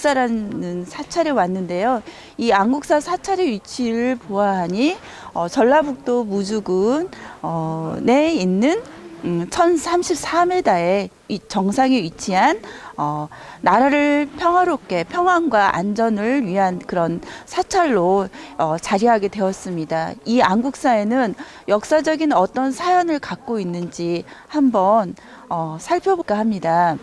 안국사라는 사찰에 왔는데요. 이 안국사 사찰의 위치를 보아하니 전라북도 무주군 내에 있는 1034m의 정상에 위치한 나라를 평화롭게 평안과 안전을 위한 그런 사찰로 자리하게 되었습니다. 이 안국사에는 역사적인 어떤 사연을 갖고 있는지 한번 살펴볼까 합니다.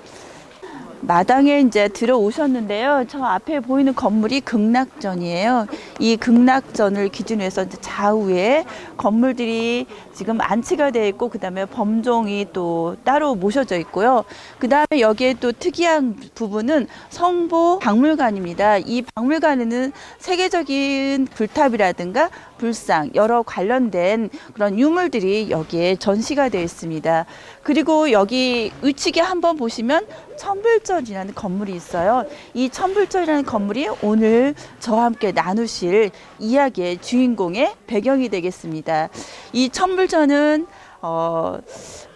마당에 이제 들어오셨는데요. 저 앞에 보이는 건물이 극락전이에요. 이 극락전을 기준으로 해서 좌우에 건물들이 지금 안치가 되어 있고, 그 다음에 범종이 또 따로 모셔져 있고요. 그 다음에 여기에 또 특이한 부분은 성보 박물관입니다. 이 박물관에는 세계적인 불탑이라든가 불상, 여러 관련된 그런 유물들이 여기에 전시가 되어 있습니다. 그리고 여기 위치에 한번 보시면 천불전이라는 건물이 있어요. 이 천불전이라는 건물이 오늘 저와 함께 나누실 이야기의 주인공의 배경이 되겠습니다. 이 천불전은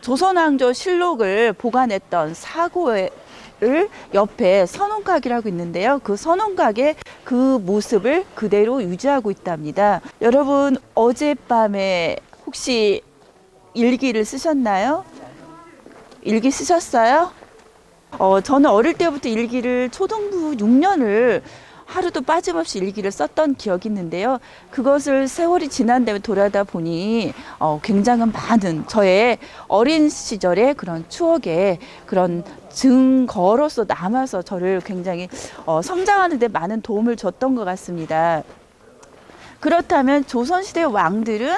조선왕조 실록을 보관했던 사고를 옆에 선원각이라고 있는데요. 그 선원각의 그 모습을 그대로 유지하고 있답니다. 여러분, 어젯밤에 혹시 일기를 쓰셨나요? 일기 쓰셨어요? 저는 어릴 때부터 일기를 초등부 6년을 하루도 빠짐없이 일기를 썼던 기억이 있는데요. 그것을 세월이 지난 다음에 돌아다 보니 굉장히 많은 저의 어린 시절의 그런 추억의 그런 증거로서 남아서 저를 굉장히 성장하는 데 많은 도움을 줬던 것 같습니다. 그렇다면 조선시대 왕들은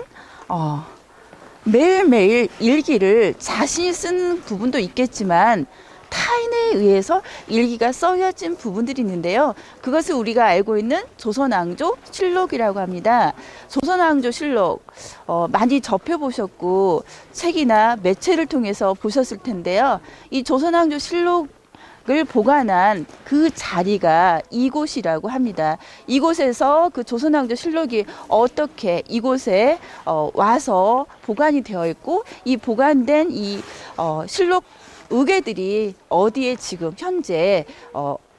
매일매일 일기를 자신이 쓰는 부분도 있겠지만 타인에 의해서 일기가 써여진 부분들이 있는데요. 그것을 우리가 알고 있는 조선왕조 실록이라고 합니다. 조선왕조 실록 많이 접해보셨고 책이나 매체를 통해서 보셨을 텐데요. 이 조선왕조 실록을 보관한 그 자리가 이곳이라고 합니다. 이곳에서 그 조선왕조 실록이 어떻게 이곳에 와서 보관이 되어 있고, 이 보관된 이 실록 의궤들이 어디에 지금 현재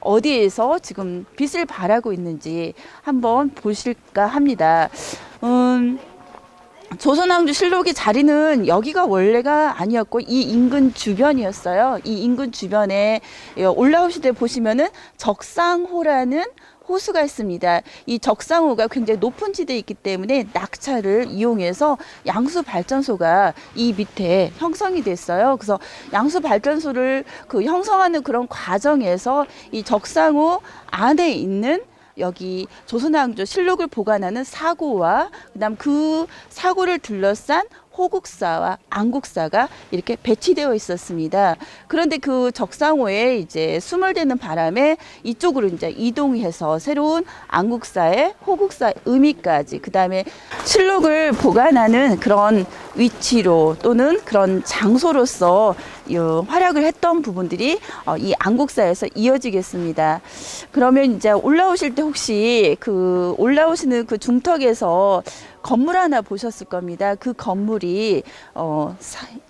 어디에서 지금 빛을 발하고 있는지 한번 보실까 합니다. 조선왕조 실록의 자리는 여기가 원래가 아니었고 이 인근 주변이었어요. 이 인근 주변에 올라오실 때 보시면은 적상호라는 호수가 있습니다. 이 적상호가 굉장히 높은 지대에 있기 때문에 낙차를 이용해서 양수 발전소가 이 밑에 형성이 됐어요. 그래서 양수 발전소를 형성하는 그런 과정에서 이 적상호 안에 있는 여기 조선왕조 실록을 보관하는 사고와 그다음 그 사고를 둘러싼 호국사와 안국사가 이렇게 배치되어 있었습니다. 그런데 그 적상호에 이제 수몰되는 바람에 이쪽으로 이제 이동해서 새로운 안국사의 호국사 의미까지, 그 다음에 실록을 보관하는 그런 위치로 또는 그런 장소로서 활약을 했던 부분들이 이 안국사에서 이어지겠습니다. 그러면 이제 올라오실 때 혹시 그 올라오시는 그 중턱에서 건물 하나 보셨을 겁니다. 그 건물이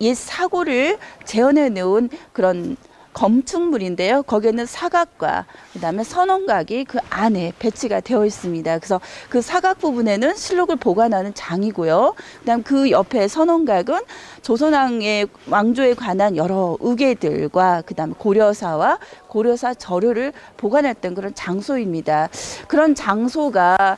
옛 사고를 재현해 놓은 그런 건축물인데요. 거기에는 사각과 그다음에 선원각이 그 안에 배치가 되어 있습니다. 그래서 그 사각 부분에는 실록을 보관하는 장이고요. 그다음 그 옆에 선원각은 조선왕의 왕조에 관한 여러 의궤들과 그다음에 고려사와 고려사 저료를 보관했던 그런 장소입니다. 그런 장소가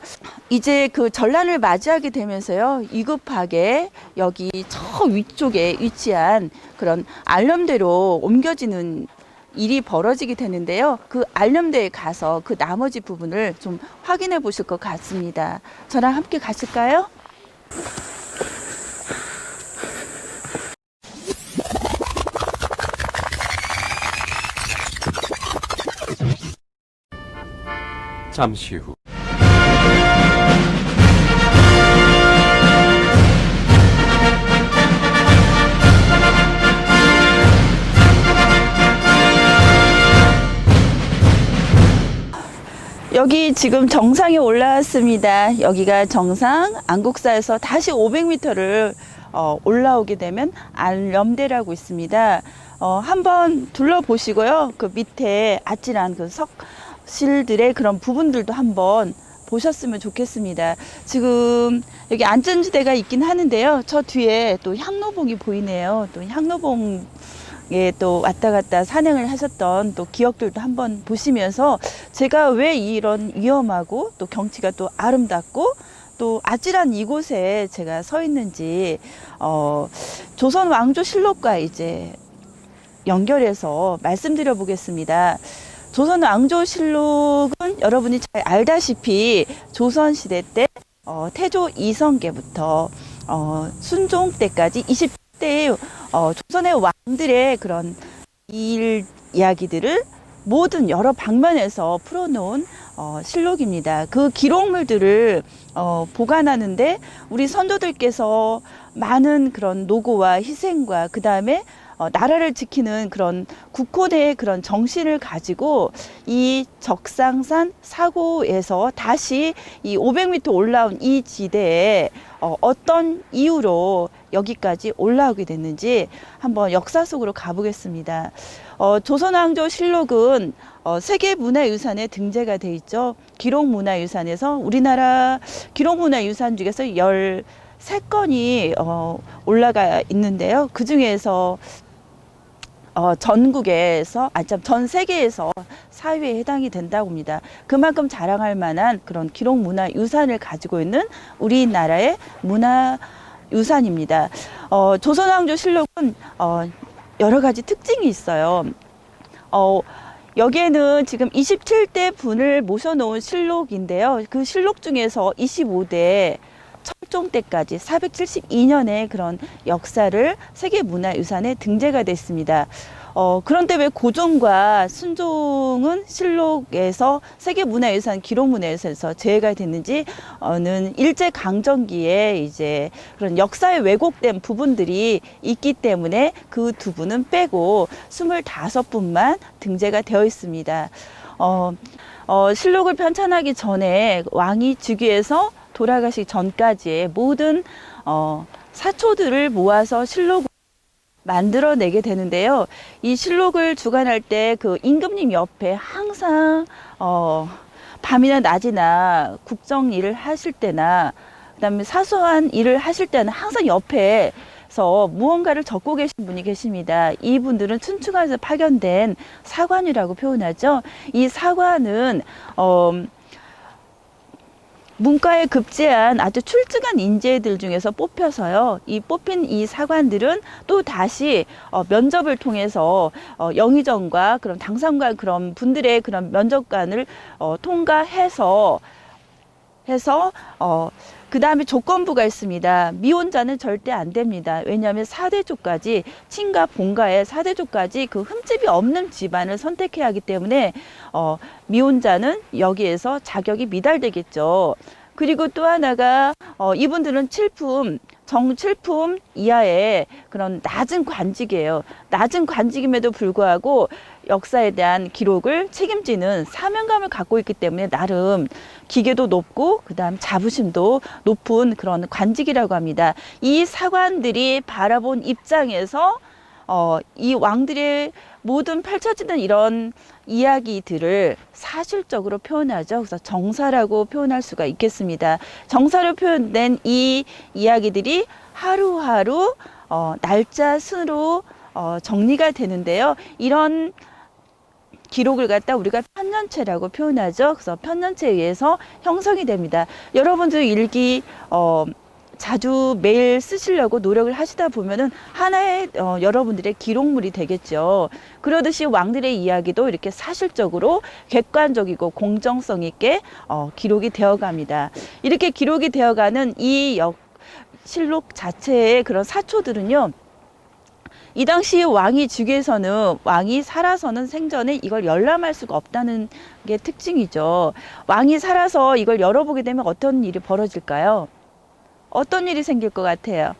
이제 그 전란을 맞이하게 되면서요, 위급하게 여기 저 위쪽에 위치한 그런 알념대로 옮겨지는 일이 벌어지게 되는데요. 그 알념대에 가서 그 나머지 부분을 좀 확인해 보실 것 같습니다. 저랑 함께 가실까요? 잠시 후 여기 지금 정상에 올라왔습니다. 여기가 정상 안국사에서 다시 500m를 올라오게 되면 알념대라고 있습니다. 한번 둘러보시고요. 그 밑에 아찔한 그 실들의 그런 부분들도 한번 보셨으면 좋겠습니다. 지금 여기 안전지대가 있긴 하는데요. 저 뒤에 또 향로봉이 보이네요. 또 향로봉에 또 왔다 갔다 산행을 하셨던 또 기억들도 한번 보시면서 제가 왜 이런 위험하고 또 경치가 또 아름답고 또 아찔한 이곳에 제가 서 있는지 조선 왕조실록과 이제 연결해서 말씀드려 보겠습니다. 조선 왕조실록은 여러분이 잘 알다시피 조선시대 때 태조 이성계부터 순종 때까지 20대의 조선의 왕들의 그런 일 이야기들을 모든 여러 방면에서 풀어놓은 실록입니다. 그 기록물들을 보관하는데 우리 선조들께서 많은 그런 노고와 희생과 그 다음에 나라를 지키는 그런 국호대의 그런 정신을 가지고 이 적상산 사고에서 다시 이 500m 올라온 이 지대에 어떤 이유로 여기까지 올라오게 됐는지 한번 역사 속으로 가보겠습니다. 조선왕조실록은 세계문화유산에 등재가 돼 있죠. 기록문화유산에서 우리나라 기록문화유산 중에서 13건이 올라가 있는데요. 그 중에서 전국에서 전 세계에서 4위에 해당이 된다고 합니다. 그만큼 자랑할 만한 그런 기록문화유산을 가지고 있는 우리나라의 문화유산입니다. 조선왕조실록은 여러 가지 특징이 있어요. 여기에는 지금 27대 분을 모셔놓은 실록인데요. 그 실록 중에서 25대 철종 때까지 472년의 그런 역사를 세계문화유산에 등재가 됐습니다. 그런데 왜 고종과 순종은 실록에서 세계문화유산 기록문화유산에서 제외가 됐는지는 일제강점기에 이제 그런 역사에 왜곡된 부분들이 있기 때문에 그 두 분은 빼고 25분만 등재가 되어 있습니다. 실록을 편찬하기 전에 왕이 즉위해서 돌아가시기 전까지의 모든 사초들을 모아서 실록을 만들어내게 되는데요. 이 실록을 주관할 때 그 임금님 옆에 항상 밤이나 낮이나 국정 일을 하실 때나 그다음에 사소한 일을 하실 때는 항상 옆에서 무언가를 적고 계신 분이 계십니다. 이분들은 춘추관에서 파견된 사관이라고 표현하죠. 이 사관은 문과에 급제한 아주 출중한 인재들 중에서 뽑혀서요. 이 뽑힌 이 사관들은 또 다시 면접을 통해서 영의정과 그런 당상관 그런 분들의 그런 면접관을 통과해서 그 다음에 조건부가 있습니다. 미혼자는 절대 안 됩니다. 왜냐하면 4대조까지 친가 본가의 4대조까지 그 흠집이 없는 집안을 선택해야 하기 때문에 미혼자는 여기에서 자격이 미달되겠죠. 그리고 또 하나가 이분들은 정칠품 이하의 그런 낮은 관직이에요. 낮은 관직임에도 불구하고 역사에 대한 기록을 책임지는 사명감을 갖고 있기 때문에 나름 기계도 높고 그다음 자부심도 높은 그런 관직이라고 합니다. 이 사관들이 바라본 입장에서 이 왕들의 모든 펼쳐지는 이런 이야기들을 사실적으로 표현하죠. 그래서 정사라고 표현할 수가 있겠습니다. 정사로 표현된 이 이야기들이 하루하루 날짜 순으로 정리가 되는데요. 이런 기록을 갖다 우리가 편년체라고 표현하죠. 그래서 편년체에 의해서 형성이 됩니다. 여러분들 일기 자주 매일 쓰시려고 노력을 하시다 보면은 하나의 여러분들의 기록물이 되겠죠. 그러듯이 왕들의 이야기도 이렇게 사실적으로 객관적이고 공정성 있게 기록이 되어갑니다. 이렇게 기록이 되어가는 이 실록 자체의 그런 사초들은요. 이 당시 왕이 즉위해서는 왕이 살아서는 생전에 이걸 열람할 수가 없다는 게 특징이죠. 왕이 살아서 이걸 열어보게 되면 어떤 일이 벌어질까요? 어떤 일이 생길 것 같아요?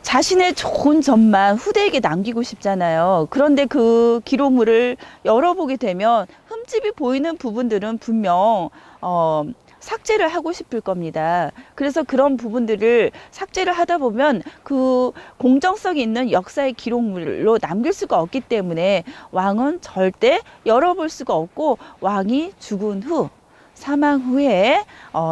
자신의 좋은 점만 후대에게 남기고 싶잖아요. 그런데 그 기록물을 열어보게 되면 흠집이 보이는 부분들은 분명 삭제를 하고 싶을 겁니다. 그래서 그런 부분들을 삭제를 하다 보면 그 공정성이 있는 역사의 기록물로 남길 수가 없기 때문에 왕은 절대 열어볼 수가 없고, 왕이 죽은 후, 사망 후에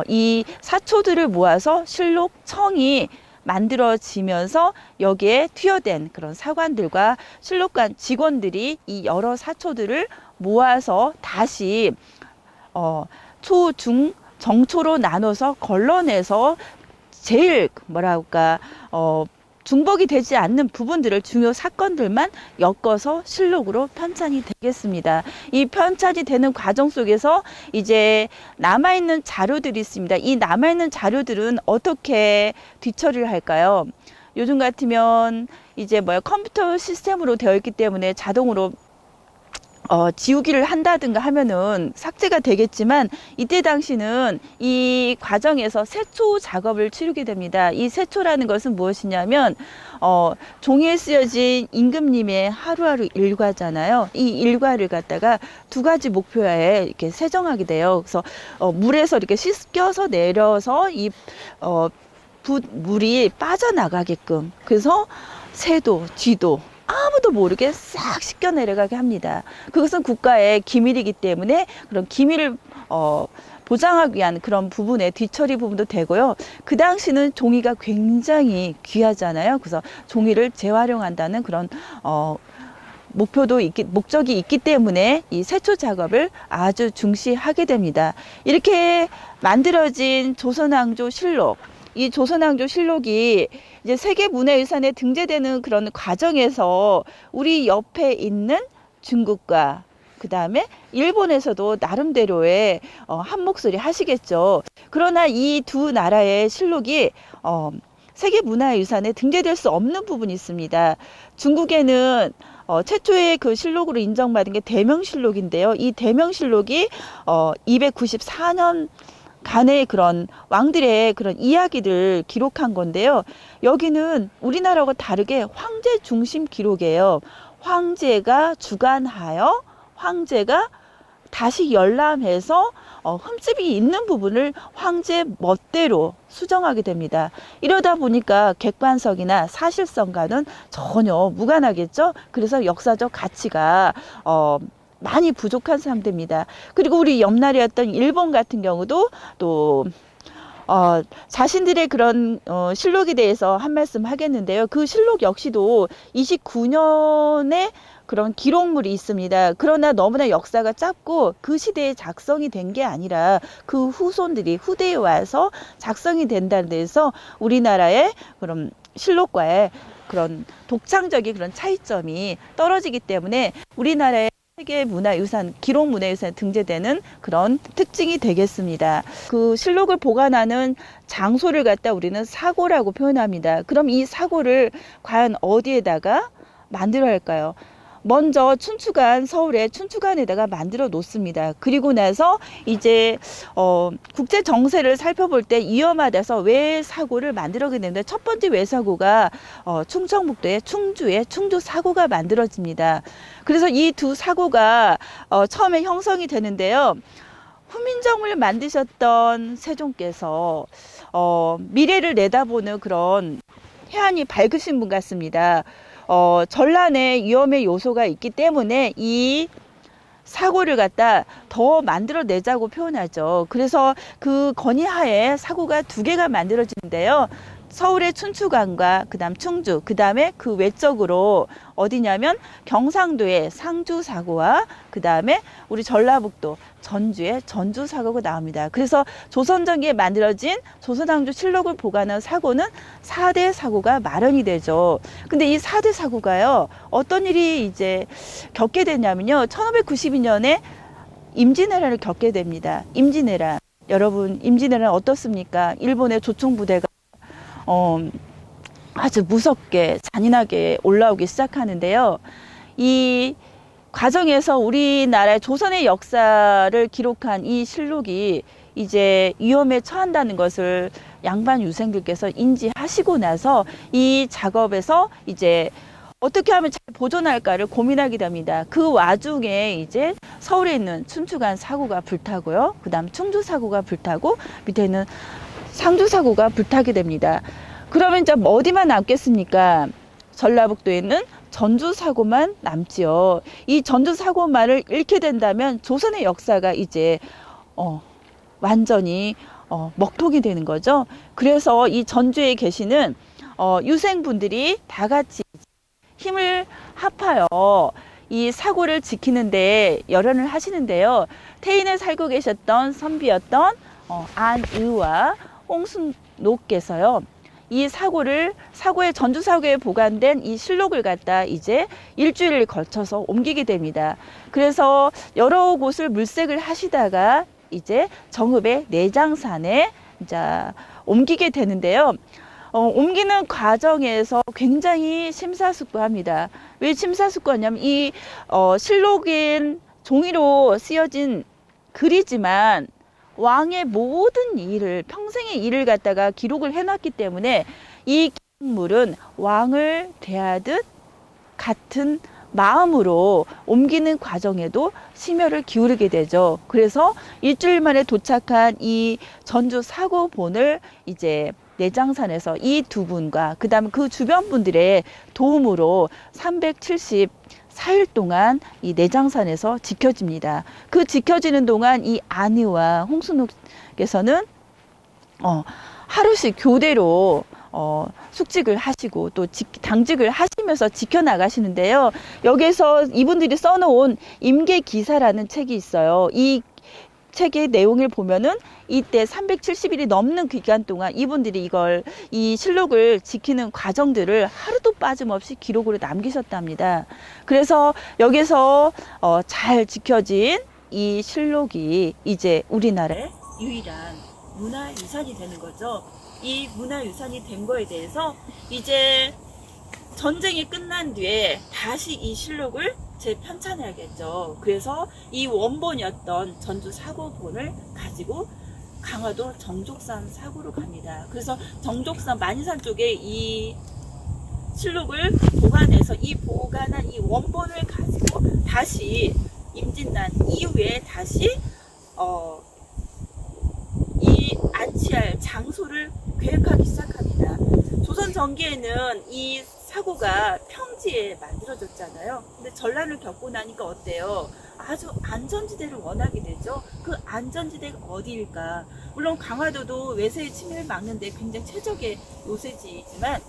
이 사초들을 모아서 실록청이 만들어지면서 여기에 투여된 그런 사관들과 실록관 직원들이 이 여러 사초들을 모아서 다시 초, 중, 정초로 나눠서 걸러내서 제일 뭐랄까 중복이 되지 않는 부분들을, 중요 사건들만 엮어서 실록으로 편찬이 되겠습니다. 이 편찬이 되는 과정 속에서 이제 남아있는 자료들이 있습니다. 이 남아있는 자료들은 어떻게 뒤처리를 할까요? 요즘 같으면 이제 컴퓨터 시스템으로 되어 있기 때문에 자동으로 지우기를 한다든가 하면은 삭제가 되겠지만, 이때 당시는 이 과정에서 세초 작업을 치르게 됩니다. 이 세초라는 것은 무엇이냐면 종이에 쓰여진 임금님의 하루하루 일과잖아요. 이 일과를 갖다가 두 가지 목표에 이렇게 세정하게 돼요. 그래서 물에서 이렇게 씻겨서 내려서 이 물이 빠져나가게끔, 그래서 새도 쥐도 아무도 모르게 싹 씻겨 내려가게 합니다. 그것은 국가의 기밀이기 때문에 그런 기밀을 보장하기 위한 그런 부분의 뒤처리 부분도 되고요. 그 당시는 종이가 굉장히 귀하잖아요. 그래서 종이를 재활용한다는 그런 목적이 있기 때문에 이 세초 작업을 아주 중시하게 됩니다. 이렇게 만들어진 조선왕조 실록, 이 조선왕조 실록이 이제 세계문화유산에 등재되는 그런 과정에서 우리 옆에 있는 중국과 그 다음에 일본에서도 나름대로의 한 목소리 하시겠죠. 그러나 이 두 나라의 실록이 세계문화유산에 등재될 수 없는 부분이 있습니다. 중국에는 최초의 그 실록으로 인정받은 게 대명실록인데요. 이 대명실록이 294년 간의 그런 왕들의 그런 이야기를 기록한 건데요. 여기는 우리나라와 다르게 황제 중심 기록이에요. 황제가 주관하여 황제가 다시 열람해서 흠집이 있는 부분을 황제 멋대로 수정하게 됩니다. 이러다 보니까 객관성이나 사실성과는 전혀 무관하겠죠. 그래서 역사적 가치가 많이 부족한 상태입니다. 그리고 우리 옆나라였던 일본 같은 경우도 또 자신들의 그런 실록에 대해서 한 말씀 하겠는데요. 그 실록 역시도 29년의 그런 기록물이 있습니다. 그러나 너무나 역사가 짧고 그 시대에 작성이 된 게 아니라 그 후손들이 후대에 와서 작성이 된다는 데서 우리나라의 그런 실록과의 그런 독창적인 그런 차이점이 떨어지기 때문에 우리나라의 세계문화유산, 기록문화유산에 등재되는 그런 특징이 되겠습니다. 그 실록을 보관하는 장소를 갖다 우리는 사고라고 표현합니다. 그럼 이 사고를 과연 어디에다가 만들어야 할까요? 먼저 춘추관, 서울의 춘추관에다가 만들어 놓습니다. 그리고 나서 이제 국제 정세를 살펴볼 때 위험하다서 외사고를 만들어게 되는데, 첫 번째 외사고가 충청북도의 충주의 충주사고가 만들어집니다. 그래서 이 두 사고가 처음에 형성이 되는데요. 후민정을 만드셨던 세종께서 미래를 내다보는 그런 해안이 밝으신 분 같습니다. 전란의 위험의 요소가 있기 때문에 이 사고를 갖다 더 만들어내자고 표현하죠. 그래서 그 건의하에 사고가 두 개가 만들어지는데요. 서울의 춘추관과 그다음 충주, 그다음에 그 외적으로 어디냐면 경상도의 상주사고와 그다음에 우리 전라북도 전주의 전주사고가 나옵니다. 그래서 조선전기에 만들어진 조선왕조 실록을 보관한 사고는 4대 사고가 마련이 되죠. 근데 이 4대 사고가요, 어떤 일이 이제 겪게 되냐면요, 1592년에 임진왜란을 겪게 됩니다. 임진왜란. 여러분, 임진왜란 어떻습니까? 일본의 조총부대가 아주 무섭게 잔인하게 올라오기 시작하는데요. 이 과정에서 우리나라의 조선의 역사를 기록한 이 실록이 이제 위험에 처한다는 것을 양반 유생들께서 인지하시고 나서 이 작업에서 이제 어떻게 하면 잘 보존할까를 고민하게 됩니다. 그 와중에 이제 서울에 있는 춘추관 사고가 불타고요. 그 다음 충주 사고가 불타고 밑에는 상주 사고가 불타게 됩니다. 그러면 이제 어디만 남겠습니까? 전라북도에 있는 전주 사고만 남지요. 이 전주 사고만을 잃게 된다면 조선의 역사가 이제 완전히 먹통이 되는 거죠. 그래서 이 전주에 계시는 유생분들이 다 같이 힘을 합하여 이 사고를 지키는데 열연을 하시는데요. 태인에 살고 계셨던 선비였던 안의와 홍순노께서요. 이 사고의 전주 사고에 보관된 이 실록을 갖다 이제 일주일을 걸쳐서 옮기게 됩니다. 그래서 여러 곳을 물색을 하시다가 이제 정읍의 내장산에 이제 옮기게 되는데요. 옮기는 과정에서 굉장히 심사숙고합니다. 왜 심사숙고하냐면 이 실록인 종이로 쓰여진 글이지만 왕의 모든 일을 평생의 일을 갖다가 기록을 해놨기 때문에 이 기록물은 왕을 대하듯 같은 마음으로 옮기는 과정에도 심혈을 기울이게 되죠. 그래서 일주일 만에 도착한 이 전주 사고본을 이제 내장산에서 이 두 분과 그 다음 그 주변 분들의 도움으로 374일 동안 이 내장산에서 지켜집니다. 그 지켜지는 동안 이 안의와 홍순옥께서는 하루씩 교대로 숙직을 하시고 또 당직을 하시면서 지켜나가시는데요. 여기서 이분들이 써놓은 임계기사라는 책이 있어요. 이 책의 내용을 보면은 이때 370일이 넘는 기간 동안 이분들이 이 실록을 지키는 과정들을 하루도 빠짐없이 기록으로 남기셨답니다. 그래서 여기서 잘 지켜진 이 실록이 이제 우리나라의 유일한 문화유산이 되는 거죠. 이 문화유산이 된 거에 대해서 이제 전쟁이 끝난 뒤에 다시 이 실록을 재편찬해야겠죠. 그래서 이 원본이었던 전주 사고본을 가지고 강화도 정족산 사고로 갑니다. 그래서 정족산 만이산 쪽에 이 실록을 보관해서 이 보관한 이 원본을 가지고 다시 임진난 이후에 다시 이 안치할 장소를 계획하기 시작합니다. 조선 전기에는 이 사고가 평지에 만들어졌잖아요. 근데 전란을 겪고 나니까 어때요? 아주 안전지대를 원하게 되죠. 그 안전지대가 어디일까? 물론 강화도도 외세의 침해를 막는데 굉장히 최적의 요새지이지만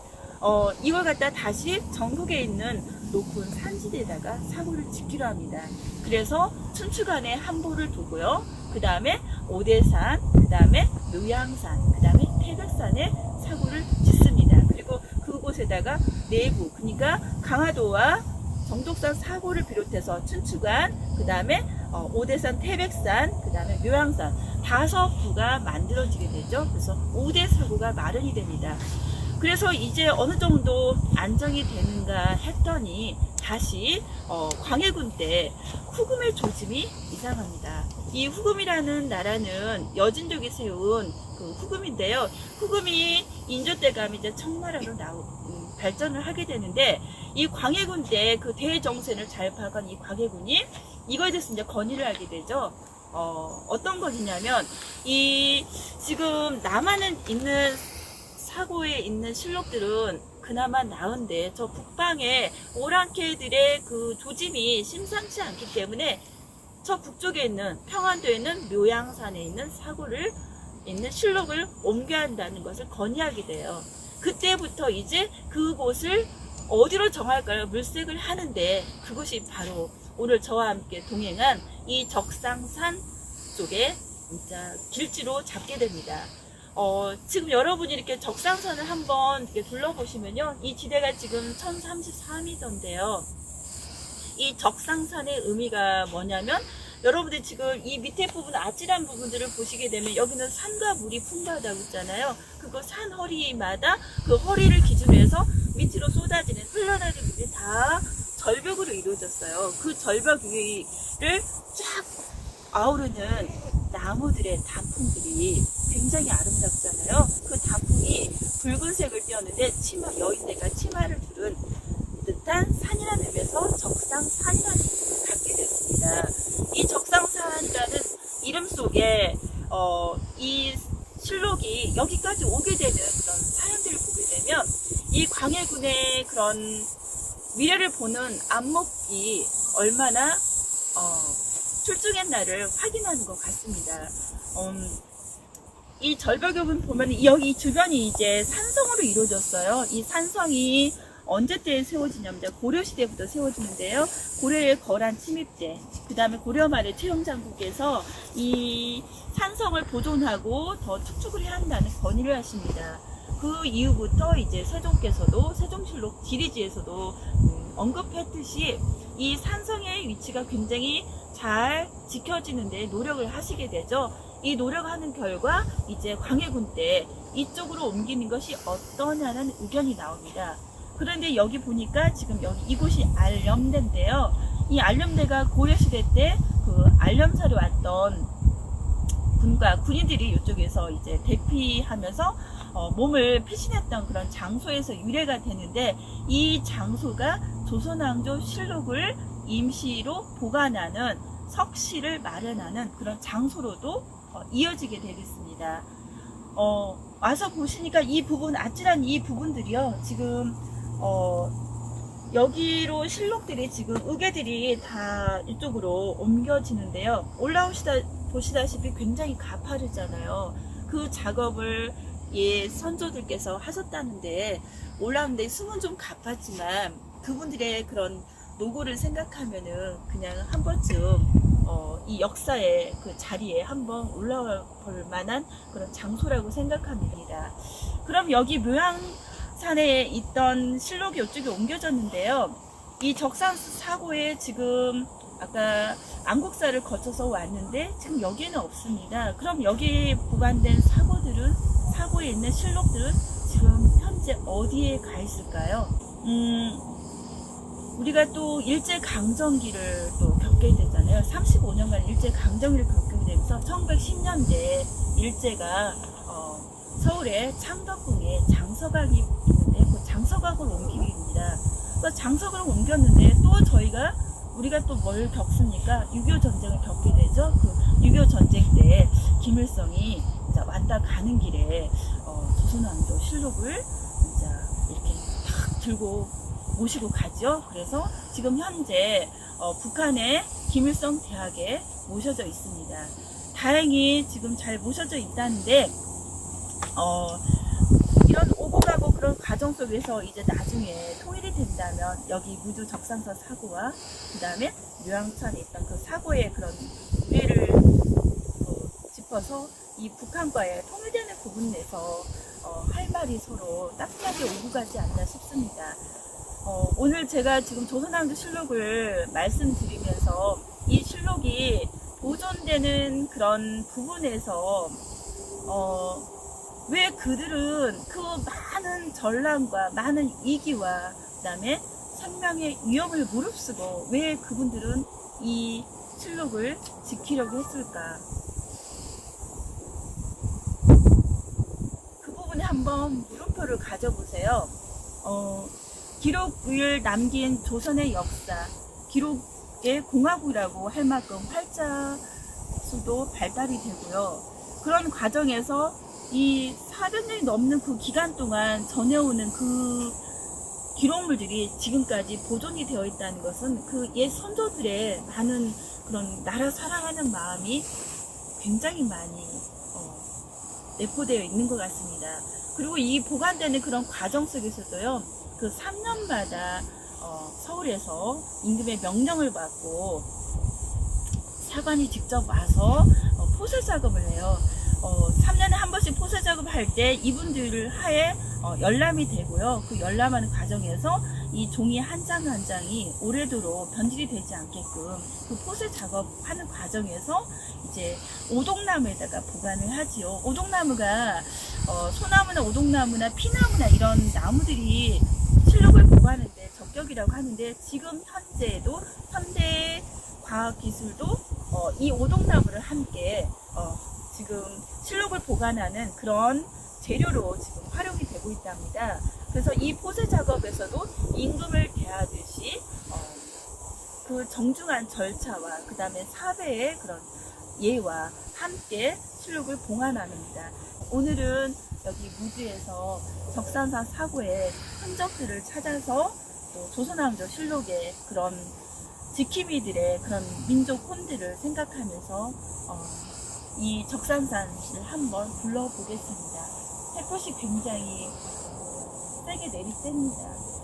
이걸 갖다 다시 전국에 있는 높은 산지대에다가 사고를 짓기로 합니다. 그래서 춘추관에 함보를 두고요. 그 다음에 오대산, 그 다음에 묘양산, 그 다음에 태백산에 사고를 짓습니다. 그리고 그곳에다가 내부, 그러니까 강화도와 정족산 사고를 비롯해서 춘추관, 그 다음에 오대산, 태백산, 그 다음에 묘양산 5부가 만들어지게 되죠. 그래서 5대 사고가 마련이 됩니다. 그래서 이제 어느 정도 안정이 되는가 했더니 다시 광해군 때 후금의 조짐이 이상합니다. 이 후금이라는 나라는 여진족이 세운 그 후금인데요. 후금이 인조 때 가면 이제 청나라로 발전을 하게 되는데 이 광해군 때 그 대정세를 잘 파악한 이 광해군이 이거에 대해서 이제 건의를 하게 되죠. 어떤 것이냐면 이 지금 남한에 있는 사고에 있는 실록들은 그나마 나은데 저 북방의 오랑캐들의 그 조짐이 심상치 않기 때문에 저 북쪽에 있는 평안도에 있는 묘양산에 있는 사고를 있는 실록을 옮겨야 한다는 것을 건의하게 돼요. 그때부터 이제 그곳을 어디로 정할까요? 물색을 하는데 그곳이 바로 오늘 저와 함께 동행한 이 적상산 쪽에 진짜 길지로 잡게 됩니다. 지금 여러분이 이렇게 적상산을 한번 이렇게 둘러보시면요. 이 지대가 지금 1034m인데요. 이 적상산의 의미가 뭐냐면 여러분들 지금 이 밑에 부분 아찔한 부분들을 보시게 되면 여기는 산과 물이 풍부하다고 했잖아요. 그거 산 허리마다 그 허리를 기준으로 해서 밑으로 쏟아지는 흘러나는 물이 다 절벽으로 이루어졌어요. 그 절벽 위를 쫙 아우르는 나무들의 단풍들이 굉장히 아름답잖아요. 그 단풍이 붉은색을 띄었는데 여인네가 치마를 두른 듯한 산이라는 의미에서 적상산이라는 이름을 갖게 됐습니다. 이 적상산이라는 이름 속에 이 실록이 여기까지 오게 되는 그런 사연들을 보게 되면 이 광해군의 그런 미래를 보는 안목이 얼마나 출중했나를 확인하는 것 같습니다. 이 절벽을 보면 여기 주변이 이제 산성으로 이루어졌어요. 이 산성이 언제 때에 세워지냐면 고려시대부터 세워지는데요. 고려의 거란 침입 때, 그 다음에 고려 말의 최영장국에서 이 산성을 보존하고 더 축축을 해야 한다는 건의를 하십니다. 그 이후부터 이제 세종께서도 세종실록 지리지에서도 언급했듯이 이 산성의 위치가 굉장히 잘 지켜지는데 노력을 하시게 되죠. 이 노력하는 결과 이제 광해군 때 이쪽으로 옮기는 것이 어떠냐는 의견이 나옵니다. 그런데 여기 보니까 지금 여기 이곳이 알렴대인데요. 이 알렴대가 고려시대 때 그 알렴사로 왔던 군인들이 이쪽에서 이제 대피하면서 몸을 피신했던 그런 장소에서 유래가 되는데, 이 장소가 조선왕조 실록을 임시로 보관하는 석실을 마련하는 그런 장소로도 이어지게 되겠습니다. 와서 보시니까 이 부분, 아찔한 이 부분들이요, 지금 여기로 실록들이 지금 의궤들이 다 이쪽으로 옮겨지는데요. 보시다시피 굉장히 가파르잖아요. 그 작업을 선조들께서 하셨다는데 올라오는데 숨은 좀 가팠지만 그분들의 그런 노고를 생각하면은 그냥 한 번쯤 이 역사의 그 자리에 한번 올라올 만한 그런 장소라고 생각합니다. 그럼 여기 묘양산에 있던 실록이 이쪽에 옮겨졌는데요. 이 적산 사고에 지금 아까 안국사를 거쳐서 왔는데 지금 여기에는 없습니다. 그럼 여기 보관된 사고에 있는 실록들은 지금 현재 어디에 가 있을까요? 우리가 또 일제강점기를 또 겪게 되잖아요. 35년간 일제강점기를 겪게 되면서 1910년대 일제가 서울의 창덕궁에 장서각이 있는데 그 장서각을 옮깁니다. 그 장서각을 옮겼는데 또 우리가 또 뭘 겪습니까? 6.25 전쟁을 겪게 되죠. 그 6.25 전쟁 때 김일성이 왔다 가는 길에 조선왕조 실록을 이렇게 탁 들고 모시고 가죠. 그래서 지금 현재 북한의 김일성 대학에 모셔져 있습니다. 다행히 지금 잘 모셔져 있다는데 이런 오고 가고 그런 과정 속에서 이제 나중에 통일이 된다면 여기 무주 적상사 사고와 그 다음에 묘양산에 있던 그 사고의 그런 유래를 짚어서 이 북한과의 통일되는 부분에서 할 말이 서로 따뜻하게 오고 가지 않나 싶습니다. 오늘 제가 지금 조선왕조 실록을 말씀드리면서 이 실록이 보존되는 그런 부분에서 왜 그들은 그 많은 전란과 많은 위기와 그 다음에 생명의 위험을 무릅쓰고 왜 그분들은 이 실록을 지키려고 했을까? 그 부분에 한번 물음표를 가져보세요. 기록을 남긴 조선의 역사, 기록의 공화국이라고 할 만큼 활자수도 발달이 되고요. 그런 과정에서 이 400년이 넘는 그 기간 동안 전해오는 그 기록물들이 지금까지 보존이 되어 있다는 것은 그 옛 선조들의 많은 그런 나라 사랑하는 마음이 굉장히 많이 내포되어 있는 것 같습니다. 그리고 이 보관되는 그런 과정 속에서도요, 그 3년마다 서울에서 임금의 명령을 받고 사관이 직접 와서 포쇄 작업을 해요. 3년에 한 번씩 포쇄 작업을 할 때 이분들 하에 열람이 되고요. 그 열람하는 과정에서 이 종이 한 장 한 장이 오래도록 변질이 되지 않게끔 그 포쇄 작업하는 과정에서 이제 오동나무에다가 보관을 하지요. 오동나무가 소나무나 오동나무나 피나무나 이런 나무들이 실록을 보관하는데 적격이라고 하는데, 지금 현재에도 현대 과학기술도 이 오동나무를 함께 지금 실록을 보관하는 그런 재료로 지금 활용이 되고 있답니다. 그래서 이 포세 작업에서도 임금을 대하듯이 그 정중한 절차와 그 다음에 사회의 그런 예와 함께 실록을 봉안합니다. 오늘은 여기 무주에서 적산사 사고의 흔적들을 찾아서 또 조선왕조 실록의 그런 지킴이들의 그런 민족 혼들을 생각하면서 이 적산산을 한번 불러보겠습니다. 햇볕이 굉장히 세게 내리쬐입니다.